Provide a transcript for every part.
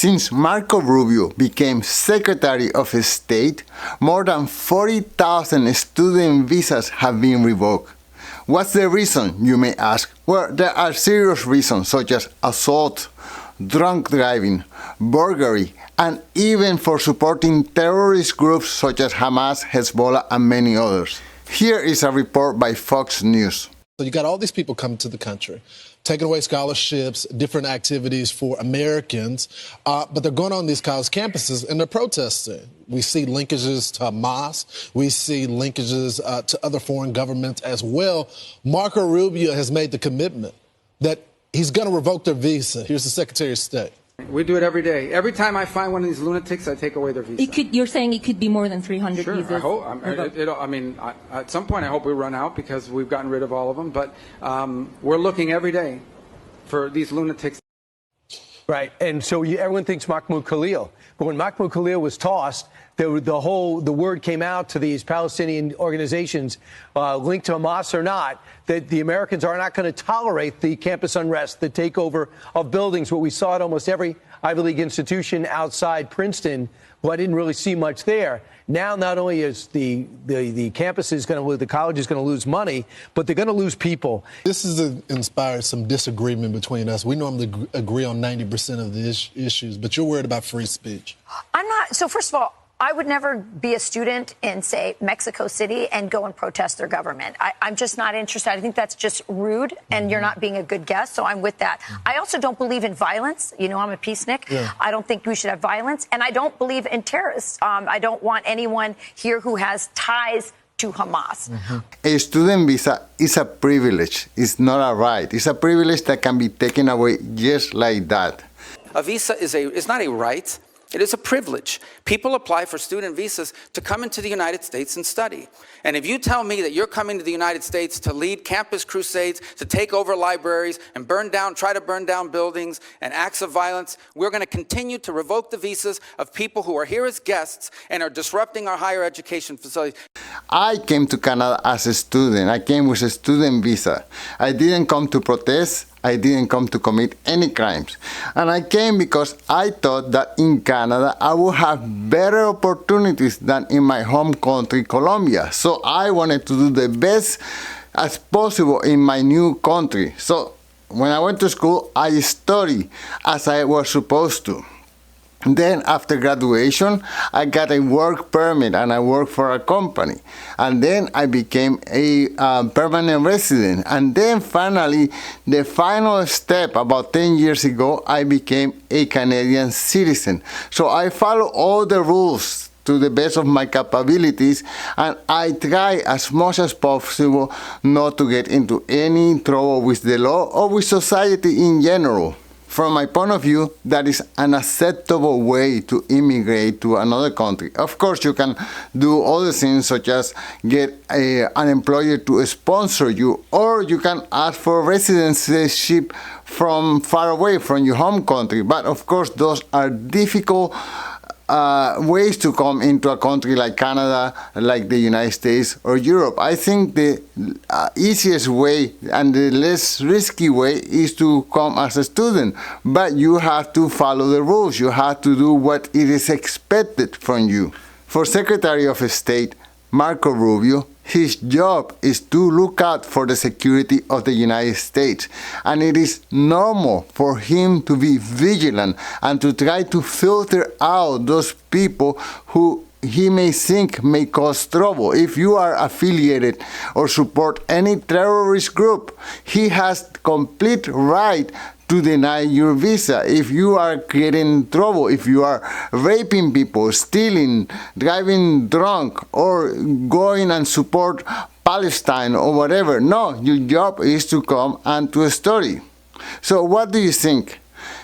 Since Marco Rubio became Secretary of State, more than 40,000 student visas have been revoked. What's the reason, you may ask? Well, there are serious reasons such as assault, drunk driving, burglary, and even for supporting terrorist groups such as Hamas, Hezbollah, and many others. Here is a report by Fox News. So you got all these people coming to the country, taking away scholarships, different activities for Americans, but they're going on these college campuses and they're protesting. We see linkages to Hamas. We see linkages to other foreign governments as well. Marco Rubio has made the commitment that he's going to revoke their visa. Here's the Secretary of State. We do it every day. Every time I find one of these lunatics, I take away their visa. You're saying it could be more than 300 sure, visas? I hope. At some point, I hope we run out because we've gotten rid of all of them. But we're looking every day for these lunatics. Right, and so everyone thinks Mahmoud Khalil. But when Mahmoud Khalil was tossed, the word came out to these Palestinian organizations, linked to Hamas or not, that the Americans are not going to tolerate the campus unrest, the takeover of buildings. What we saw at almost every Ivy League institution outside Princeton, well, I didn't really see much there. Now, not only is the campus is going to lose, the college is going to lose money, but they're going to lose people. This has inspired some disagreement between us. We normally agree on 90% of the issues, but you're worried about free speech. I'm not. So first of all, I would never be a student in, say, Mexico City and go and protest their government. I'm just not interested. I think that's just rude, and you're not being a good guest, so I'm with that. I also don't believe in violence. You know, I'm a peacenik. Yeah. I don't think we should have violence, and I don't believe in terrorists. I don't want anyone here who has ties to Hamas. A student visa is a privilege. It's not a right. It's a privilege that can be taken away just like that. A visa is not a right. It is a privilege. People apply for student visas to come into the United States and study. And if you tell me that you're coming to the United States to lead campus crusades, to take over libraries and try to burn down buildings and acts of violence, we're going to continue to revoke the visas of people who are here as guests and are disrupting our higher education facilities. I came to Canada as a student. I came with a student visa. I didn't come to protest. I didn't come to commit any crimes. And I came because I thought that in Canada I would have better opportunities than in my home country, Colombia. So I wanted to do the best as possible in my new country. So when I went to school, I studied as I was supposed to. Then after graduation, I got a work permit and I worked for a company. And then I became a permanent resident. And then finally, the final step, about 10 years ago, I became a Canadian citizen. So I follow all the rules to the best of my capabilities, and I try as much as possible not to get into any trouble with the law or with society in general. From my point of view, that is an acceptable way to immigrate to another country. Of course, you can do other things such as get an employer to sponsor you, or you can ask for residency from far away from your home country. But of course, those are difficult ways to come into a country like Canada, like the United States or Europe. I think the easiest way and the less risky way is to come as a student. But you have to follow the rules. You have to do what it is expected from you. For Secretary of State Marco Rubio, his job is to look out for the security of the United States, and it is normal for him to be vigilant and to try to filter out those people who he may think may cause trouble. If you are affiliated or support any terrorist group, he has complete right to deny your visa. If you are creating trouble, if you are raping people, stealing, driving drunk, or going and support Palestine or whatever. No, your job is to come and to study. So what do you think?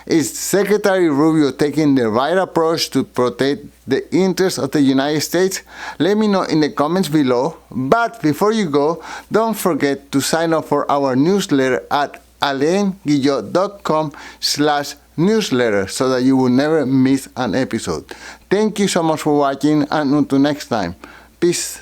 Is Secretary Rubio taking the right approach to protect the interests of the United States? Let me know in the comments below. But before you go, don't forget to sign up for our newsletter at alainguillot.com/newsletter so that you will never miss an episode. Thank you so much for watching, and until next time, peace.